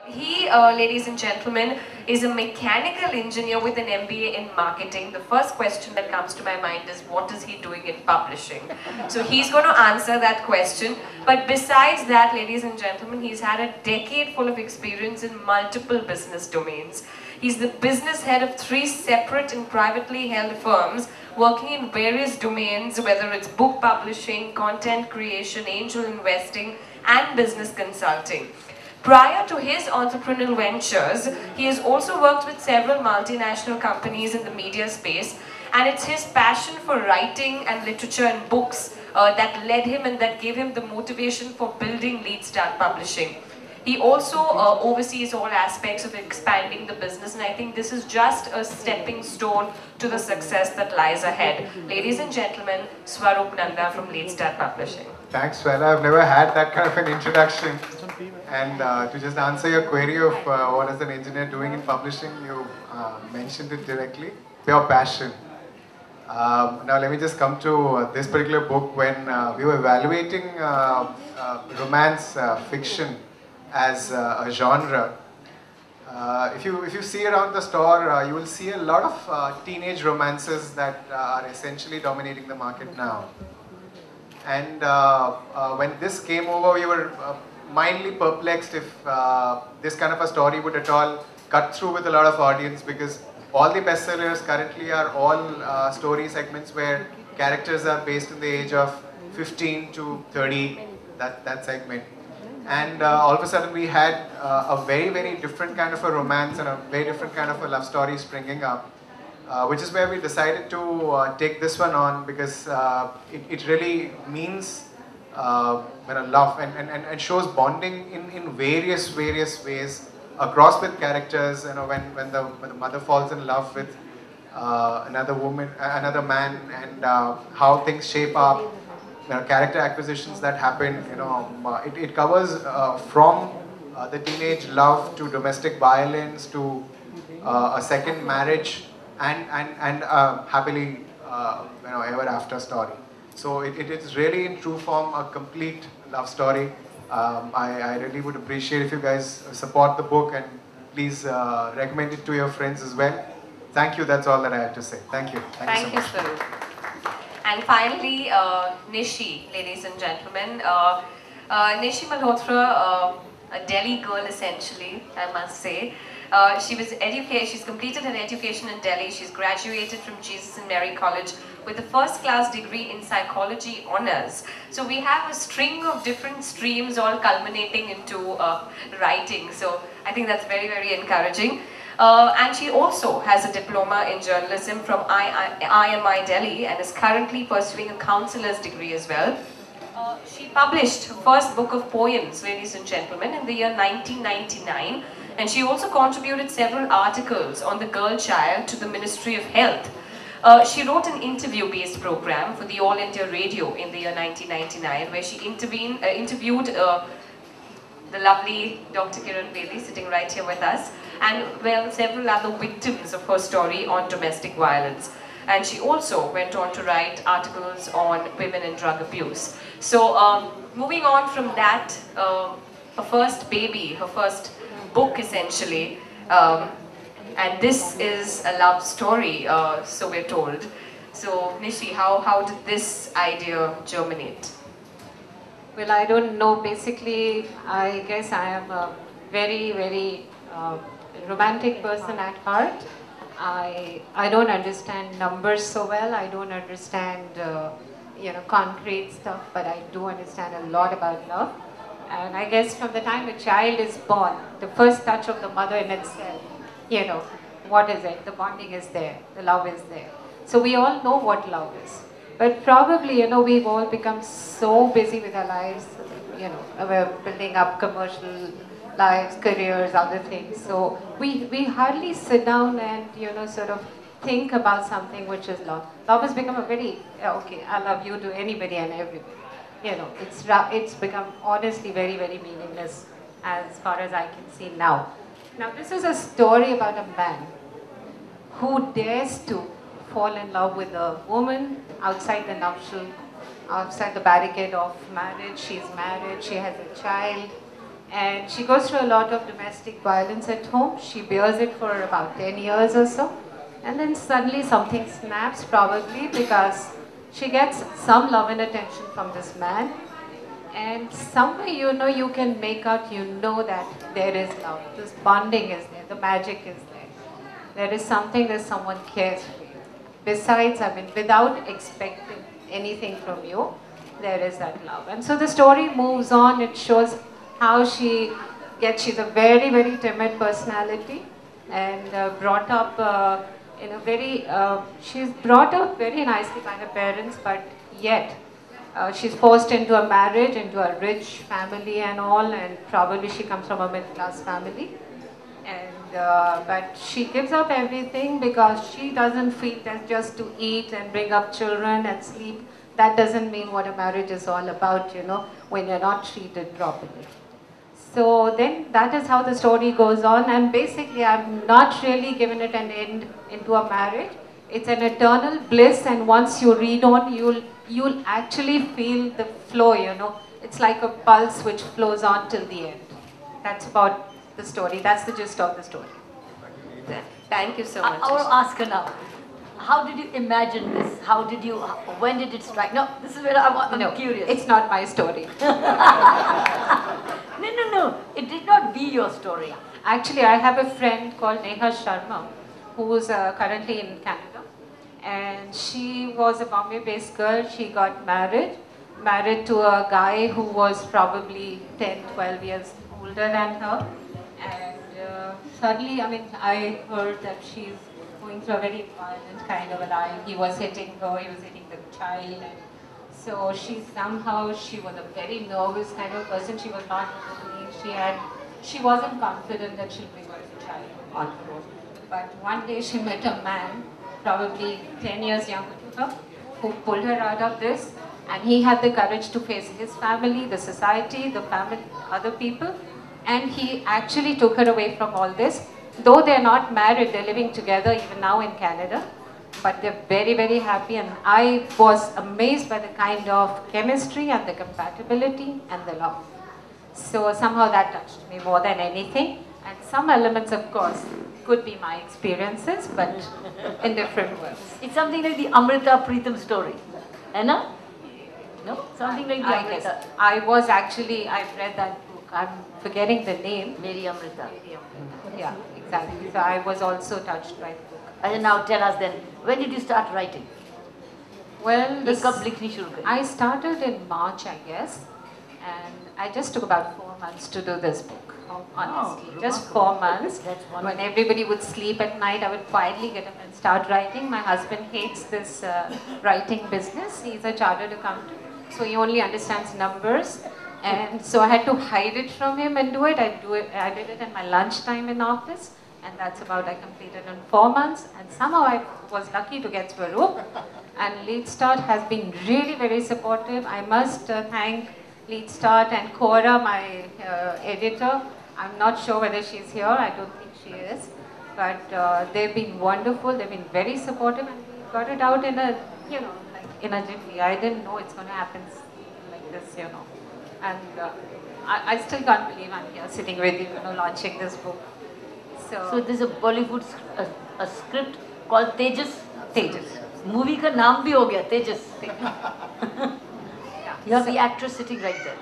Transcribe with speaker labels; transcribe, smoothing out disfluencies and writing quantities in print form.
Speaker 1: He, ladies and gentlemen, is a mechanical engineer with an MBA in marketing. The first question that comes to my mind is, what is he doing in publishing? So he's going to answer that question. But besides that, ladies and gentlemen, he's had a decade full of experience in multiple business domains. He's the business head of 3 separate and privately held firms working in various domains, whether it's book publishing, content creation, angel investing, and business consulting. Prior to his entrepreneurial ventures, he has also worked with several multinational companies in the media space, and it's his passion for writing and literature and books that led him and that gave him the motivation for building Lead Start Publishing. He also oversees all aspects of expanding the business, and I think this is just a stepping stone to the success that lies ahead. Ladies and gentlemen, Swaroop Nanda from Lead Start Publishing.
Speaker 2: Thanks, Swela. I've never had that kind of an introduction. And to just answer your query of what is an engineer doing in publishing, you mentioned it directly. Pure passion. Now let me just come to this particular book. When we were evaluating romance fiction as a genre, if you see around the store, you will see a lot of teenage romances that are essentially dominating the market now. And when this came over, we were mildly perplexed if this kind of a story would at all cut through with a lot of audience, because all the bestsellers currently are all story segments where characters are based in the age of 15 to 30, that segment. And all of a sudden we had a very, very different kind of a romance and a very different kind of a love story springing up. Which is where we decided to take this one on, because it really means love and shows bonding in various ways across with characters. You know, when the mother falls in love with another woman, another man, and how things shape up, character acquisitions that happen. It covers from the teenage love to domestic violence to a second marriage. And happily ever after story. So it is really in true form a complete love story. I really would appreciate if you guys support the book and please recommend it to your friends as well. Thank you, that's all that I have to say. Thank you.
Speaker 1: Thank you, Swaroop. And finally, Nishi, ladies and gentlemen. Nishi Malhotra, a Delhi girl essentially, I must say. She's completed her education in Delhi. She's graduated from Jesus and Mary College with a first-class degree in psychology honors. So we have a string of different streams all culminating into writing. So I think that's very, very encouraging. And she also has a diploma in journalism from IMI Delhi and is currently pursuing a counselor's degree as well. She published her first book of poems, ladies and gentlemen, in the year 1999. And she also contributed several articles on the girl child to the Ministry of Health. She wrote an interview-based program for the All India Radio in the year 1999, where she interviewed the lovely Dr. Kiran Bedi, sitting right here with us, and several other victims of her story on domestic violence. And she also went on to write articles on women and drug abuse. So moving on from that, her first baby, her first book essentially, and this is a love story, so we're told. So Nishi, how did this idea germinate?
Speaker 3: Well, I don't know. Basically, I guess I am a very, very romantic person at heart. I don't understand numbers so well. I don't understand concrete stuff, but I do understand a lot about love. And I guess from the time a child is born, the first touch of the mother in itself, what is it? The bonding is there, the love is there. So we all know what love is. But probably, we've all become so busy with our lives, we're building up commercial lives, careers, other things. So we hardly sit down and, sort of think about something which is love. Love has become a very, okay, I love you to anybody and everybody. It's become honestly very, very meaningless as far as I can see now. Now, this is a story about a man who dares to fall in love with a woman outside the nuptial, outside the barricade of marriage. She's married, she has a child, And she goes through a lot of domestic violence at home. She bears it for about 10 years or so. And then suddenly something snaps, probably because she gets some love and attention from this man. And somewhere, you can make out, that there is love. This bonding is there, the magic is there. There is something that someone cares for you. Besides, without expecting anything from you, there is that love. And so the story moves on. It shows how she's a very, very timid personality and brought up she's brought up very nicely by her parents, but yet she's forced into a marriage, into a rich family and all, and probably she comes from a middle-class family. And but she gives up everything because she doesn't feel that just to eat and bring up children and sleep, that doesn't mean what a marriage is all about, when you're not treated properly. So then that is how the story goes on, and basically I'm not really given it an end into a marriage. It's an eternal bliss, and once you read on, you'll actually feel the flow, It's like a pulse which flows on till the end. That's about the story. That's the gist of the story.
Speaker 1: Thank you so much.
Speaker 4: I want to ask her now. How did you imagine this? When did it strike? No, this is where I'm curious.
Speaker 3: It's not my story.
Speaker 4: No. It did not be your story.
Speaker 3: Actually, I have a friend called Neha Sharma, who's currently in Canada. And she was a Bombay-based girl. She got married to a guy who was probably 10, 12 years older than her. And suddenly, I heard that she's going through a very violent kind of a life. He was hitting her, he was hitting the child. And so she was a very nervous kind of person. She was not she wasn't confident that she'll bring her child on board. But one day she met a man, probably 10 years younger to her, who pulled her out of this. And he had the courage to face his family, the society, the family, other people. And he actually took her away from all this. Though they're not married, they're living together even now in Canada. But they're very, very happy. And I was amazed by the kind of chemistry and the compatibility and the love. So somehow that touched me more than anything. And some elements, of course, could be my experiences, but in different ways.
Speaker 4: It's something like the Amrita Preetham story. Anna? No? Something like the Amrita.
Speaker 3: I've read that book. I'm forgetting the name.
Speaker 4: Mary Amrita.
Speaker 3: Yeah, exactly. So I was also touched by the book.
Speaker 4: And now tell us then, when did you start writing?
Speaker 3: Well,
Speaker 4: I
Speaker 3: started in March, I guess. And I just took about 4 months to do this book, honestly. Just 4 months.
Speaker 4: That's wonderful.
Speaker 3: When everybody would sleep at night, I would quietly get up and start writing. My husband hates this writing business. He's a chartered accountant, so he only understands numbers. And so I had to hide it from him and do it. I did it in my lunchtime in office. And that's about I completed in 4 months. And somehow I was lucky to get Swaroop. And Lead Start has been really very supportive. I must thank Lead Start and Cora, my editor. I'm not sure whether she's here. I don't think she is. But they've been wonderful. They've been very supportive. And we got it out in a, in a jiffy. I didn't know it's going to happen like this, And I still can't believe I'm here sitting with you, launching this book.
Speaker 4: So there's a Bollywood a script called Tejas.
Speaker 3: Tejas.
Speaker 4: Movie का नाम भी हो गया Tejas.
Speaker 3: Yeah.
Speaker 4: You have the actress sitting right there.